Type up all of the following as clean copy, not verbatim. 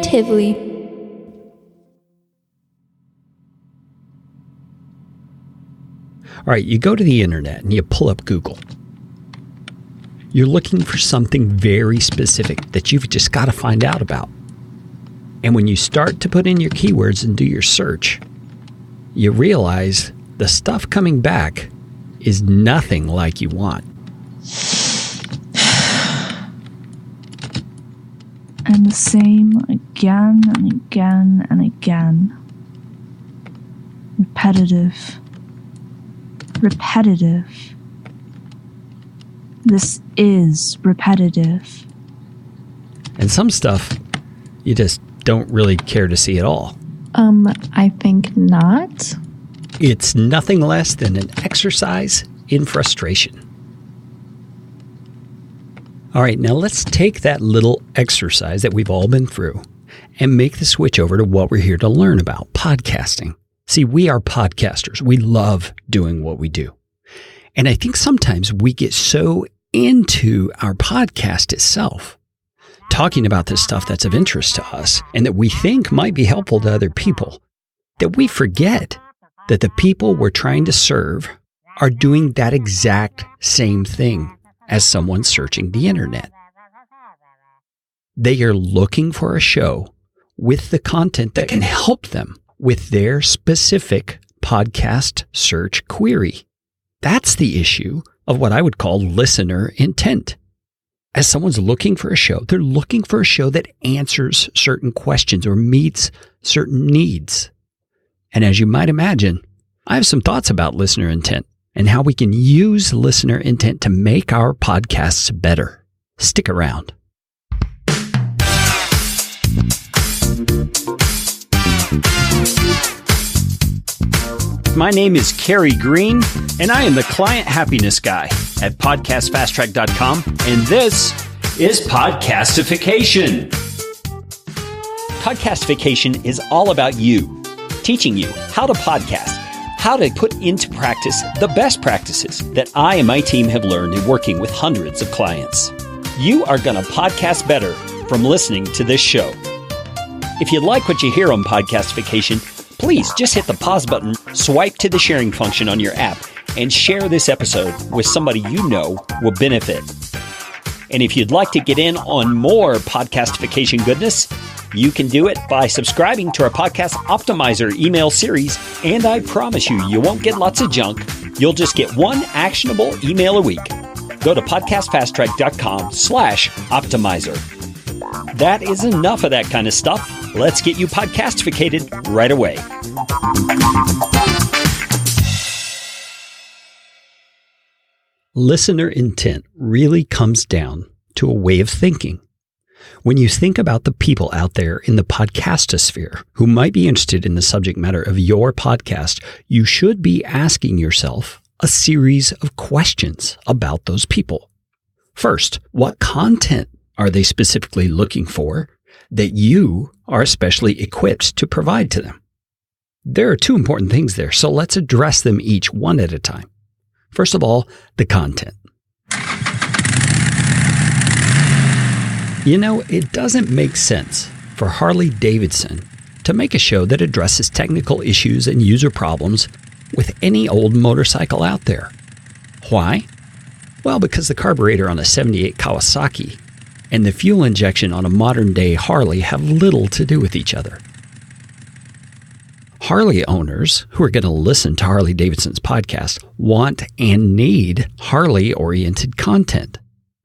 negatively. All right, you go to the internet and you pull up Google. You're looking for something very specific that you've just got to find out about. And when you start to put in your keywords and do your search, you realize the stuff coming back is nothing like you want. And the same again and again and again. Repetitive. This is repetitive. And some stuff you just don't really care to see at all. I think not. It's nothing less than an exercise in frustration. All right, now let's take that little exercise that we've all been through and make the switch over to what we're here to learn about, podcasting. See, we are podcasters. We love doing what we do. And I think sometimes we get so into our podcast itself, talking about this stuff that's of interest to us and that we think might be helpful to other people, that we forget that the people we're trying to serve are doing that exact same thing as someone searching the internet. They are looking for a show with the content that can help them with their specific podcast search query. That's the issue of what I would call listener intent. As someone's looking for a show, they're looking for a show that answers certain questions or meets certain needs. And as you might imagine, I have some thoughts about listener intent and how we can use listener intent to make our podcasts better. Stick around. My name is Kerry Green, and I am the Client Happiness Guy at PodcastFastTrack.com, and this is Podcastification. Podcastification is all about you, teaching you how to podcast, how to put into practice the best practices that I and my team have learned in working with hundreds of clients. You are going to podcast better from listening to this show. If you like what you hear on Podcastification, please just hit the pause button, swipe to the sharing function on your app, and share this episode with somebody you know will benefit. And if you'd like to get in on more Podcastification goodness, you can do it by subscribing to our Podcast Optimizer email series, and I promise you, you won't get lots of junk. You'll just get one actionable email a week. Go to podcastfasttrack.com/optimizer. That is enough of that kind of stuff. Let's get you podcastificated right away. Listener intent really comes down to a way of thinking. When you think about the people out there in the podcastosphere who might be interested in the subject matter of your podcast, you should be asking yourself a series of questions about those people. First, what content are they specifically looking for that you are especially equipped to provide to them? There are two important things there, so let's address them each one at a time. First of all, the content. You know, it doesn't make sense for Harley-Davidson to make a show that addresses technical issues and user problems with any old motorcycle out there. Why? Well, because the carburetor on a 78 Kawasaki and the fuel injection on a modern-day Harley have little to do with each other. Harley owners who are going to listen to Harley-Davidson's podcast want and need Harley-oriented content.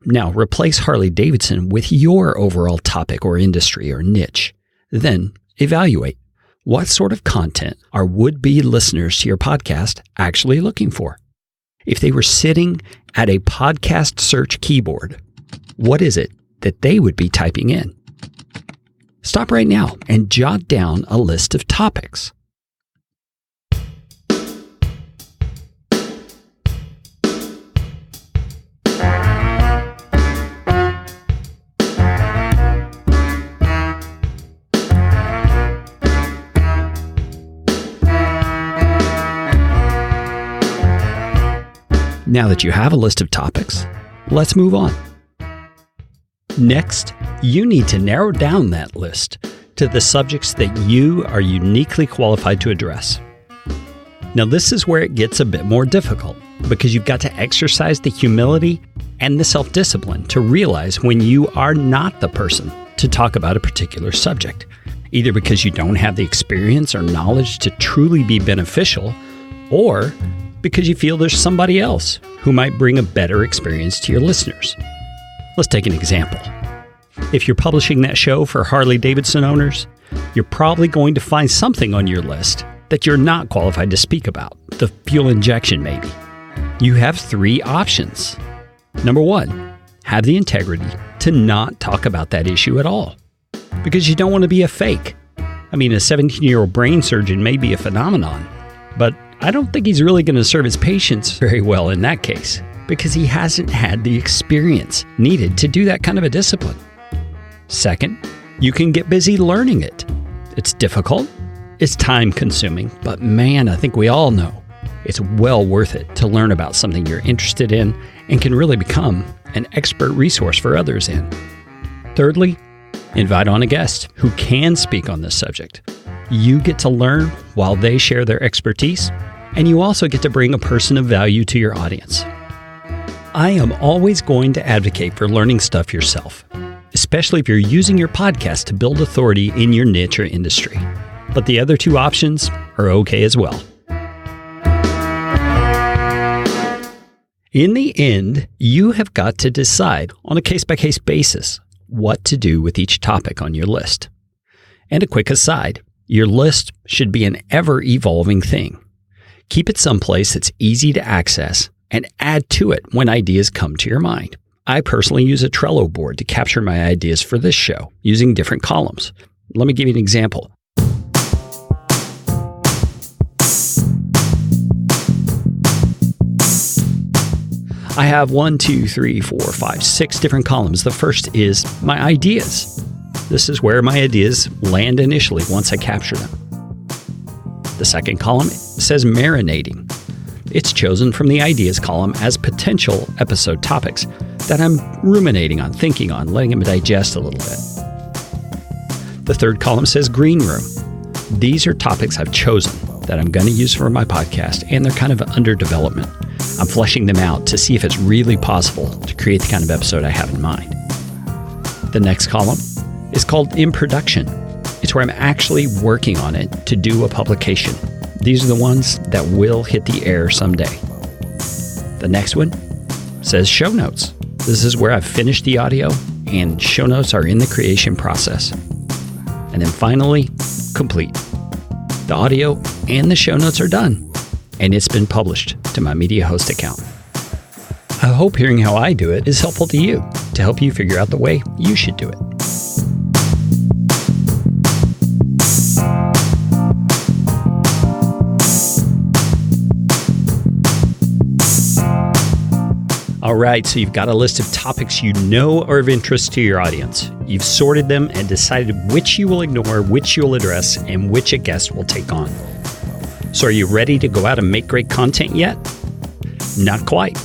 Now, replace Harley-Davidson with your overall topic or industry or niche. Then evaluate what sort of content are would-be listeners to your podcast actually looking for. If they were sitting at a podcast search keyboard, what is it that they would be typing in? Stop right now and jot down a list of topics. Now that you have a list of topics, let's move on. Next, you need to narrow down that list to the subjects that you are uniquely qualified to address. Now, this is where it gets a bit more difficult because you've got to exercise the humility and the self-discipline to realize when you are not the person to talk about a particular subject, either because you don't have the experience or knowledge to truly be beneficial, or because you feel there's somebody else who might bring a better experience to your listeners. Let's take an example. If you're publishing that show for Harley-Davidson owners, you're probably going to find something on your list that you're not qualified to speak about, the fuel injection maybe. You have 3 options. Number 1, have the integrity to not talk about that issue at all, because you don't want to be a fake. I mean, a 17-year-old brain surgeon may be a phenomenon, but I don't think he's really going to serve his patients very well in that case, because he hasn't had the experience needed to do that kind of a discipline. Second, you can get busy learning it. It's difficult. It's time-consuming, but man, I think we all know it's well worth it to learn about something you're interested in and can really become an expert resource for others in. Thirdly, invite on a guest who can speak on this subject. You get to learn while they share their expertise, and you also get to bring a person of value to your audience. I am always going to advocate for learning stuff yourself, especially if you're using your podcast to build authority in your niche or industry. But the other 2 options are okay as well. In the end, you have got to decide on a case-by-case basis what to do with each topic on your list. And a quick aside, your list should be an ever-evolving thing. Keep it someplace that's easy to access and add to it when ideas come to your mind. I personally use a Trello board to capture my ideas for this show using different columns. Let me give you an example. I have 6 different columns. The first is my ideas. This is where my ideas land initially once I capture them. The second column says marinating. It's chosen from the ideas column as potential episode topics that I'm ruminating on, thinking on, letting them digest a little bit. The third column says green room. These are topics I've chosen that I'm going to use for my podcast, and they're kind of under development. I'm fleshing them out to see if it's really possible to create the kind of episode I have in mind. The next column is called in production. It's where I'm actually working on it to do a publication. These are the ones that will hit the air someday. The next one says show notes. This is where I've finished the audio and show notes are in the creation process. And then finally, complete. The audio and the show notes are done, and it's been published to my Mediahost account. I hope hearing how I do it is helpful to you to help you figure out the way you should do it. All right, so you've got a list of topics you know are of interest to your audience. You've sorted them and decided which you will ignore, which you'll address, and which a guest will take on. So are you ready to go out and make great content yet? Not quite.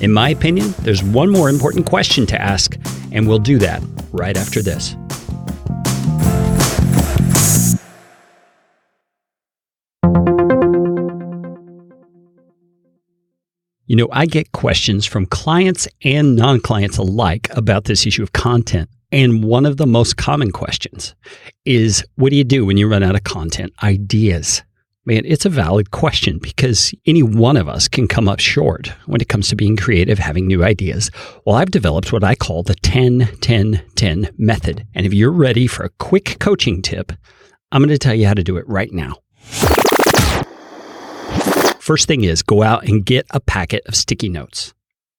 In my opinion, there's one more important question to ask, and we'll do that right after this. You know, I get questions from clients and non-clients alike about this issue of content. And one of the most common questions is, what do you do when you run out of content ideas? Man, it's a valid question because any one of us can come up short when it comes to being creative, having new ideas. Well, I've developed what I call the 10-10-10 method. And if you're ready for a quick coaching tip, I'm going to tell you how to do it right now. First thing is go out and get a packet of sticky notes.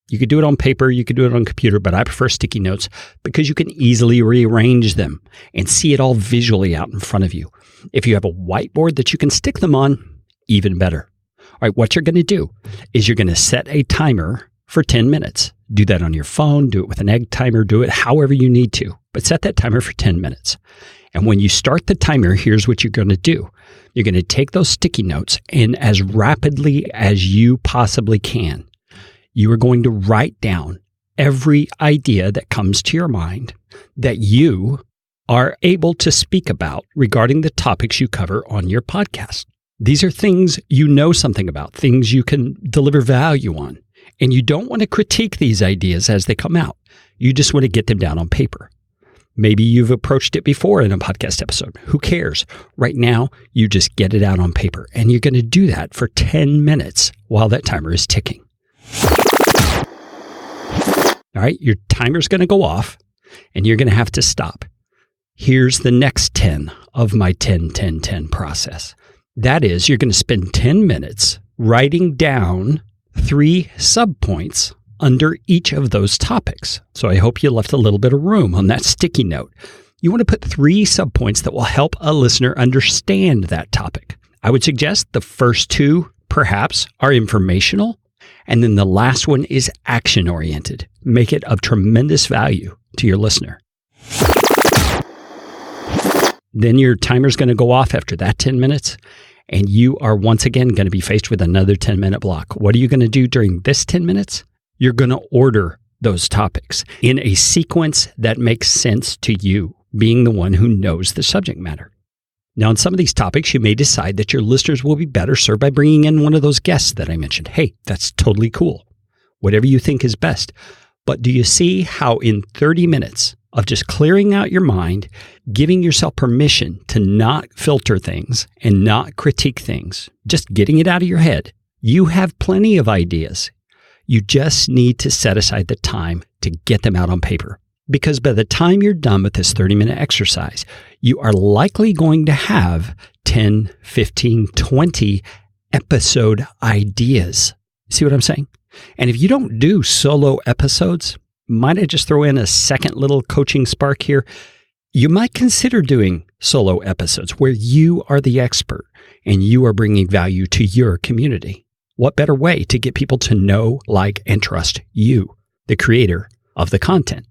You could do it on paper, you could do it on computer, but I prefer sticky notes because you can easily rearrange them and see it all visually out in front of you. If you have a whiteboard that you can stick them on, even better. All right, what you're going to do is you're going to set a timer for 10 minutes. Do that on your phone, do it with an egg timer, do it however you need to, but set that timer for 10 minutes. And when you start the timer, here's what you're going to do. You're going to take those sticky notes and as rapidly as you possibly can, you are going to write down every idea that comes to your mind that you are able to speak about regarding the topics you cover on your podcast. These are things you know something about, things you can deliver value on. And you don't want to critique these ideas as they come out. You just want to get them down on paper. Maybe you've approached it before in a podcast episode. Who cares? Right now, you just get it out on paper. And you're going to do that for 10 minutes while that timer is ticking. All right, your timer's going to go off and you're going to have to stop. Here's the next 10 of my 10-10-10 process. That is, you're going to spend 10 minutes writing down 3 subpoints under each of those topics. So I hope you left a little bit of room on that sticky note. You want to put 3 subpoints that will help a listener understand that topic. I would suggest the first 2 perhaps are informational, and then the last one is action-oriented. Make it of tremendous value to your listener. Then your timer's going to go off after that 10 minutes, and you are once again going to be faced with another 10-minute block. What are you going to do during this 10 minutes? You're going to order those topics in a sequence that makes sense to you, being the one who knows the subject matter. Now, on some of these topics, you may decide that your listeners will be better served by bringing in one of those guests that I mentioned. Hey, that's totally cool. Whatever you think is best. But do you see how in 30 minutes of just clearing out your mind, giving yourself permission to not filter things and not critique things, just getting it out of your head, you have plenty of ideas. You just need to set aside the time to get them out on paper. Because by the time you're done with this 30-minute exercise, you are likely going to have 10, 15, 20 episode ideas. See what I'm saying? And if you don't do solo episodes, might I just throw in a second little coaching spark here? You might consider doing solo episodes where you are the expert and you are bringing value to your community. What better way to get people to know, like, and trust you, the creator of the content?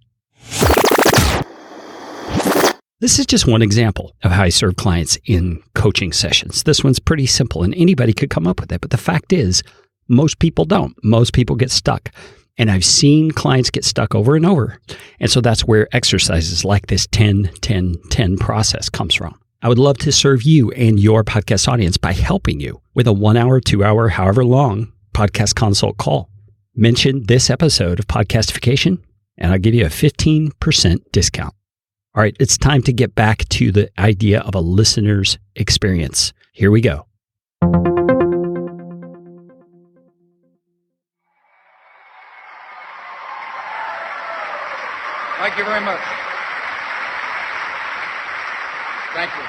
This is just one example of how I serve clients in coaching sessions. This one's pretty simple and anybody could come up with it. But the fact is, most people don't. Most people get stuck. And I've seen clients get stuck over and over. And so that's where exercises like this 10-10-10 process comes from. I would love to serve you and your podcast audience by helping you with a 1 hour, 2 hour, however long podcast consult call. Mention this episode of Podcastification and I'll give you a 15% discount. All right, it's time to get back to the idea of a listener's experience. Here we go. Thank you very much. Thank you.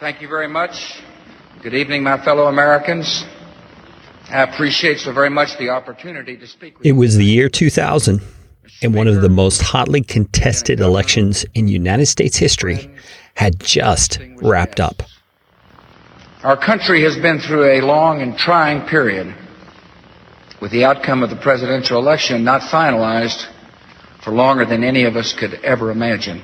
Thank you very much. Good evening, my fellow Americans. I appreciate so very much the opportunity to speak with you. It was the year 2000, and one of the most hotly contested elections in United States history had just wrapped up. Our country has been through a long and trying period, with the outcome of the presidential election not finalized for longer than any of us could ever imagine.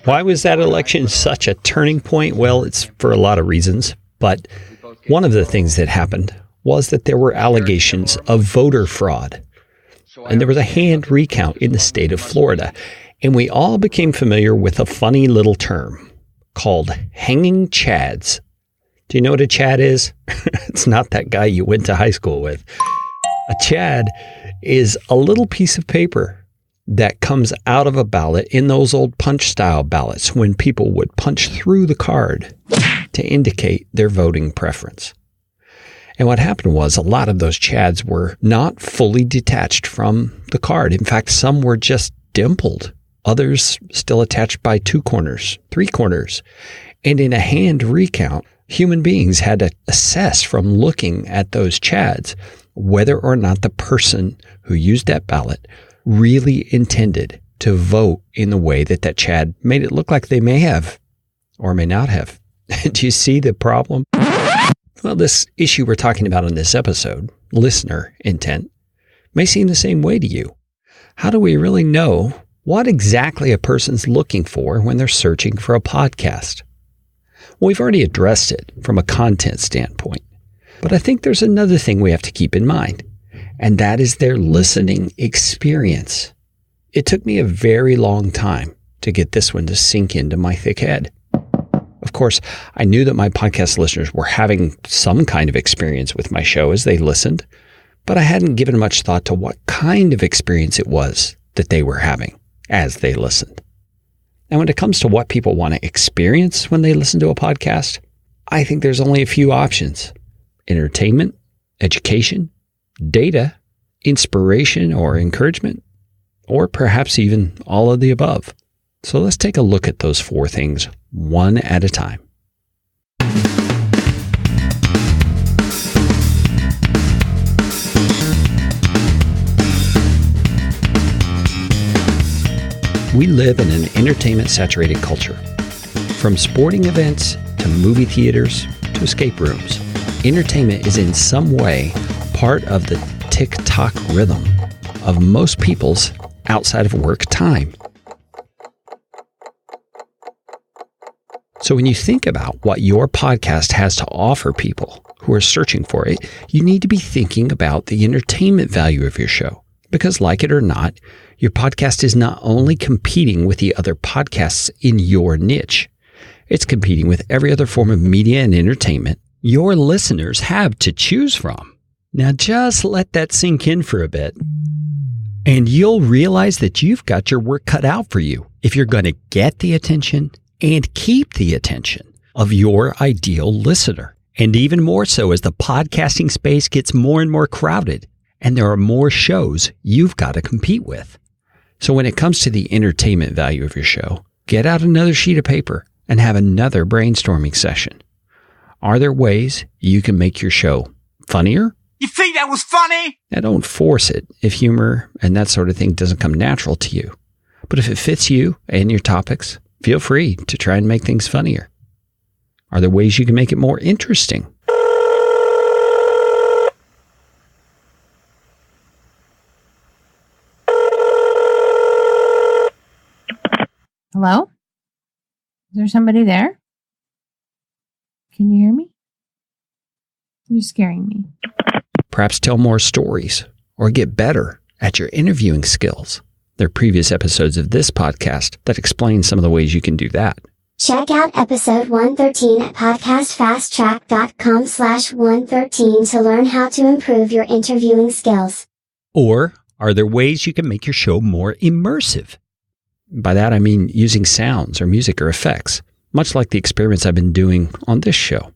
Why was that election such a turning point? Well, it's for a lot of reasons, but one of the things that happened was that there were allegations of voter fraud, and there was a hand recount in the state of Florida, and we all became familiar with a funny little term called hanging chads. Do you know what a chad is? It's not that guy you went to high school with. A chad is a little piece of paper that comes out of a ballot in those old punch-style ballots when people would punch through the card to indicate their voting preference. And what happened was a lot of those chads were not fully detached from the card. In fact, some were just dimpled. Others still attached by 2 corners, 3 corners. And in a hand recount, human beings had to assess from looking at those chads whether or not the person who used that ballot really intended to vote in the way that that chad made it look like they may have or may not have. Do you see the problem? Well, this issue we're talking about in this episode, listener intent, may seem the same way to you. How do we really know what exactly a person's looking for when they're searching for a podcast? Well, we've already addressed it from a content standpoint, but I think there's another thing we have to keep in mind, and that is their listening experience. It took me a very long time to get this one to sink into my thick head. Of course, I knew that my podcast listeners were having some kind of experience with my show as they listened, but I hadn't given much thought to what kind of experience it was that they were having as they listened. And when it comes to what people want to experience when they listen to a podcast, I think there's only a few options: entertainment, education, data, inspiration or encouragement, or perhaps even all of the above. So let's take a look at those four things one at a time. We live in an entertainment-saturated culture. From sporting events to movie theaters to escape rooms, entertainment is in some way part of the tick-tock rhythm of most people's outside of work time. So when you think about what your podcast has to offer people who are searching for it, you need to be thinking about the entertainment value of your show. Because like it or not, your podcast is not only competing with the other podcasts in your niche, it's competing with every other form of media and entertainment your listeners have to choose from. Now just let that sink in for a bit, and you'll realize that you've got your work cut out for you if you're going to get the attention and keep the attention of your ideal listener. And even more so as the podcasting space gets more and more crowded and there are more shows you've got to compete with. So when it comes to the entertainment value of your show, get out another sheet of paper and have another brainstorming session. Are there ways you can make your show funnier? You think that was funny? Now don't force it if humor and that sort of thing doesn't come natural to you. But if it fits you and your topics, feel free to try and make things funnier. Are there ways you can make it more interesting? Hello? Is there somebody there? Can you hear me? You're scaring me. Perhaps tell more stories or get better at your interviewing skills. There are previous episodes of this podcast that explain some of the ways you can do that. Check out episode 113 at podcastfasttrack.com/113 to learn how to improve your interviewing skills. Or are there ways you can make your show more immersive? By that, I mean using sounds or music or effects, much like the experiments I've been doing on this show.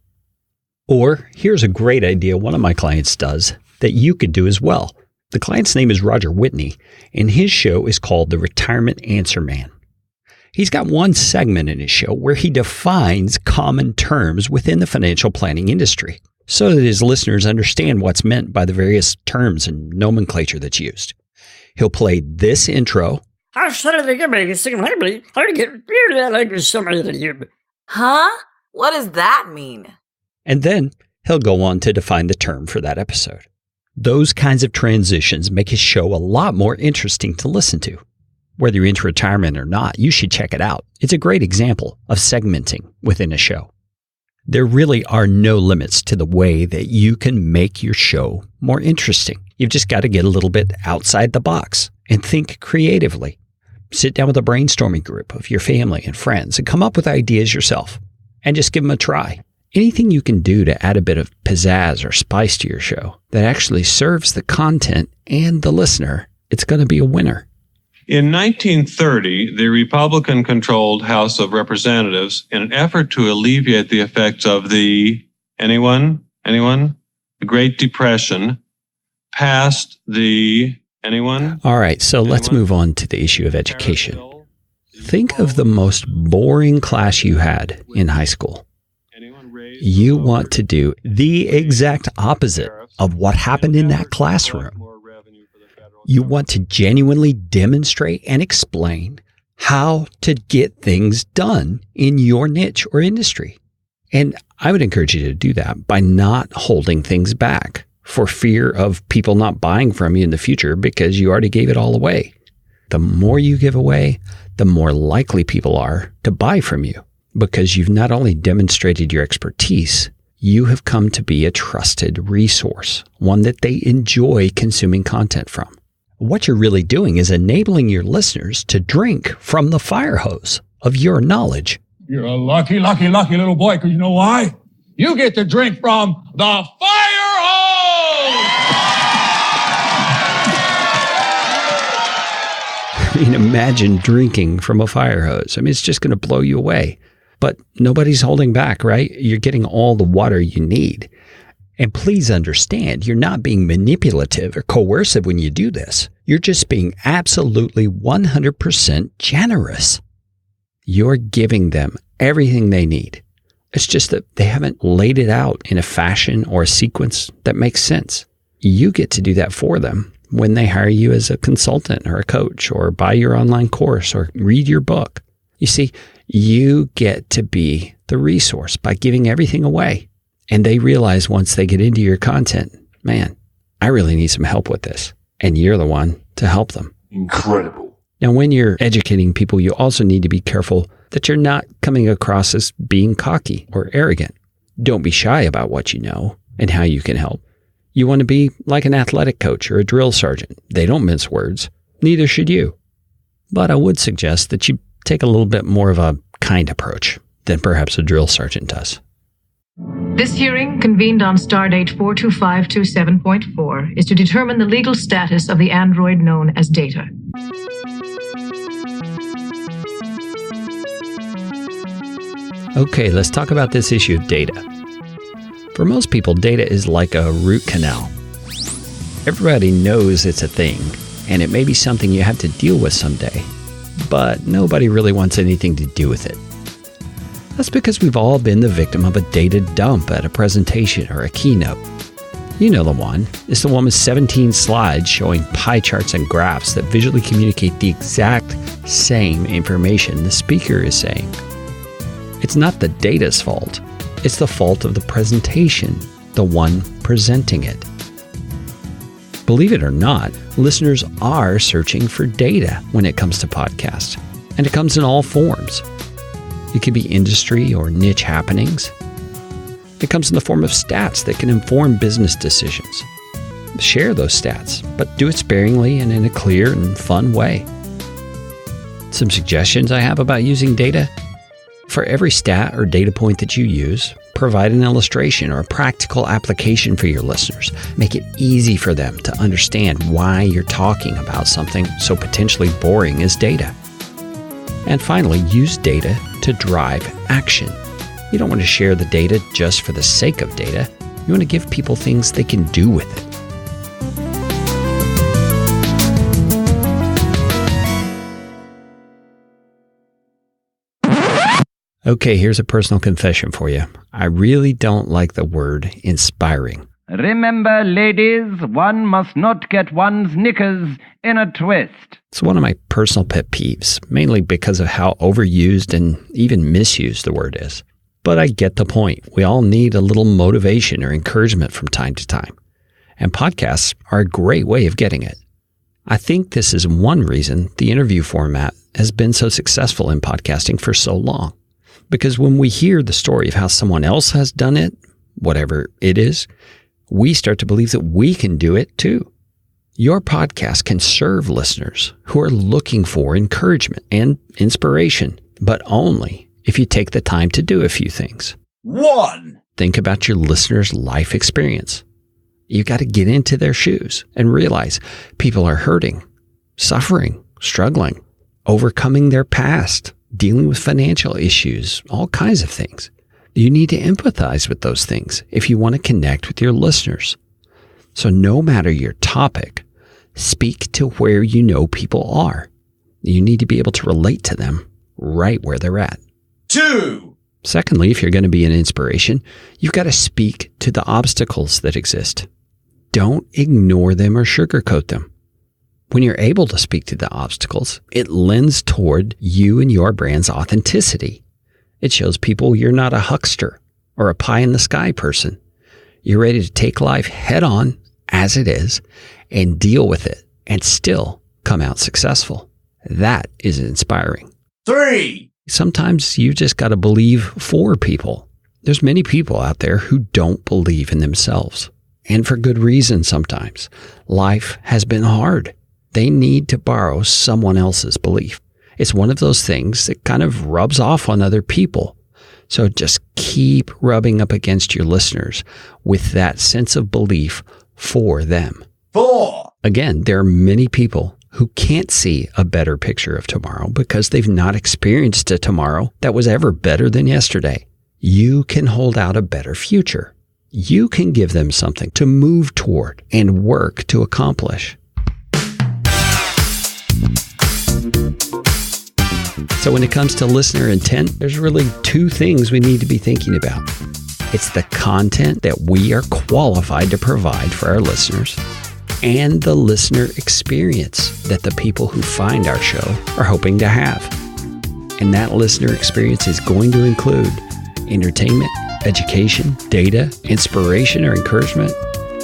Or here's a great idea one of my clients does that you could do as well. The client's name is Roger Whitney, and his show is called The Retirement Answer Man. He's got one segment in his show where he defines common terms within the financial planning industry so that his listeners understand what's meant by the various terms and nomenclature that's used. He'll play this intro. Huh? What does that mean? And then he'll go on to define the term for that episode. Those kinds of transitions make his show a lot more interesting to listen to. Whether you're into retirement or not, you should check it out. It's a great example of segmenting within a show. There really are no limits to the way that you can make your show more interesting. You've just got to get a little bit outside the box and think creatively. Sit down with a brainstorming group of your family and friends and come up with ideas yourself and just give them a try. Anything you can do to add a bit of pizzazz or spice to your show that actually serves the content and the listener, it's going to be a winner. In 1930, the Republican-controlled House of Representatives, in an effort to alleviate the effects of the Great Depression, passed the All right, so let's move on to the issue of education. Think of the most boring class you had in high school. You want to do the exact opposite of what happened in that classroom. You want to genuinely demonstrate and explain how to get things done in your niche or industry. And I would encourage you to do that by not holding things back for fear of people not buying from you in the future because you already gave it all away. The more you give away, the more likely people are to buy from you because you've not only demonstrated your expertise, you have come to be a trusted resource, one that they enjoy consuming content from. What you're really doing is enabling your listeners to drink from the fire hose of your knowledge. You're a lucky little boy, because you know why? You get to drink from the fire hose! I mean, imagine drinking from a fire hose. I mean, it's just going to blow you away. But nobody's holding back, right? You're getting all the water you need. And please understand, you're not being manipulative or coercive when you do this. You're just being absolutely 100% generous. You're giving them everything they need. It's just that they haven't laid it out in a fashion or a sequence that makes sense. You get to do that for them when they hire you as a consultant or a coach or buy your online course or read your book. You see, you get to be the resource by giving everything away. And they realize once they get into your content, man, I really need some help with this. And you're the one to help them. Incredible. Now, when you're educating people, you also need to be careful that you're not coming across as being cocky or arrogant. Don't be shy about what you know and how you can help. You want to be like an athletic coach or a drill sergeant. They don't mince words. Neither should you. But I would suggest that you take a little bit more of a kind approach than perhaps a drill sergeant does. This hearing, convened on Stardate 42527.4, is to determine the legal status of the android known as Data. Okay, let's talk about this issue of data. For most people, data is like a root canal. Everybody knows it's a thing, and it may be something you have to deal with someday, but nobody really wants anything to do with it. That's because we've all been the victim of a data dump at a presentation or a keynote. You know the one. It's the one with 17 slides showing pie charts and graphs that visually communicate the exact same information the speaker is saying. It's not the data's fault. It's the fault of the presentation, the one presenting it. Believe it or not, listeners are searching for data when it comes to podcasts, and it comes in all forms. It could be industry or niche happenings. It comes in the form of stats that can inform business decisions. Share those stats, but do it sparingly and in a clear and fun way. Some suggestions I have about using data. For every stat or data point that you use, provide an illustration or a practical application for your listeners. Make it easy for them to understand why you're talking about something so potentially boring as data. And finally, use data to drive action. You don't want to share the data just for the sake of data. You want to give people things they can do with it. Okay, here's a personal confession for you. I really don't like the word inspiring. Remember, ladies, one must not get one's knickers in a twist. It's one of my personal pet peeves, mainly because of how overused and even misused the word is. But I get the point. We all need a little motivation or encouragement from time to time. And podcasts are a great way of getting it. I think this is one reason the interview format has been so successful in podcasting for so long. Because when we hear the story of how someone else has done it, whatever it is, we start to believe that we can do it too. Your podcast can serve listeners who are looking for encouragement and inspiration, but only if you take the time to do a few things. 1. Think about your listener's life experience. You got to get into their shoes and realize people are hurting, suffering, struggling, overcoming their past, dealing with financial issues, all kinds of things. You need to empathize with those things if you want to connect with your listeners. So no matter your topic, speak to where you know people are. You need to be able to relate to them right where they're at. 2. Secondly, if you're going to be an inspiration, you've got to speak to the obstacles that exist. Don't ignore them or sugarcoat them. When you're able to speak to the obstacles, it lends toward you and your brand's authenticity. It shows people you're not a huckster or a pie-in-the-sky person. You're ready to take life head-on as it is and deal with it and still come out successful. That is inspiring. 3. Sometimes you just got to believe for people. There's many people out there who don't believe in themselves. And for good reason sometimes. Life has been hard. they need to borrow someone else's belief. It's one of those things that kind of rubs off on other people. So just keep rubbing up against your listeners with that sense of belief for them. 4. Again, there are many people who can't see a better picture of tomorrow because they've not experienced a tomorrow that was ever better than yesterday. You can hold out a better future. You can give them something to move toward and work to accomplish. So when it comes to listener intent, there's really two things we need to be thinking about. It's the content that we are qualified to provide for our listeners and the listener experience that the people who find our show are hoping to have. And that listener experience is going to include entertainment, education, data, inspiration or encouragement,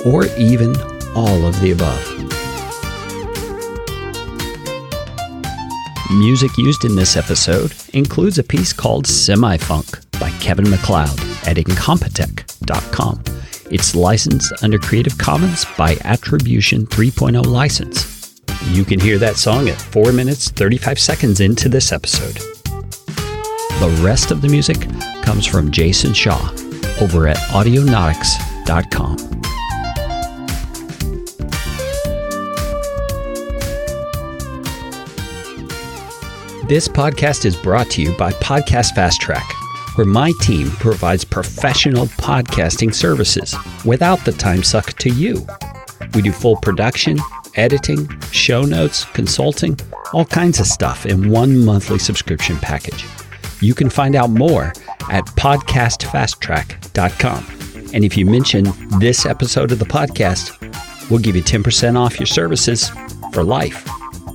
or even all of the above. Music used in this episode includes a piece called Semi-Funk by Kevin MacLeod at Incompetech.com. It's licensed under Creative Commons by Attribution 3.0 license. You can hear that song at 4 minutes, 35 seconds into this episode. The rest of the music comes from Jason Shaw over at Audionautics.com. This podcast is brought to you by Podcast Fast Track, where my team provides professional podcasting services without the time suck to you. We do full production, editing, show notes, consulting, all kinds of stuff in one monthly subscription package. You can find out more at podcastfasttrack.com. And if you mention this episode of the podcast, we'll give you 10% off your services for life.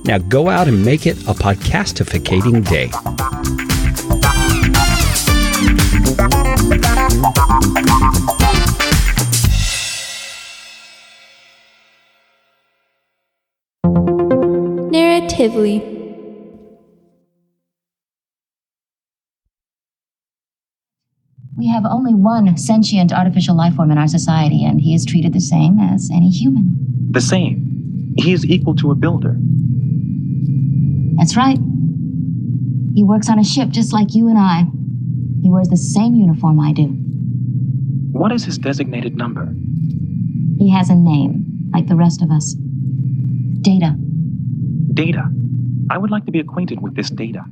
Now go out and make it a podcastificating day. Narratively. We have only one sentient artificial life form in our society, and he is treated the same as any human. The same. He is equal to a builder. That's right. He works on a ship just like you and I. He wears the same uniform I do. What is his designated number? He has a name, like the rest of us. Data. Data. I would like to be acquainted with this Data.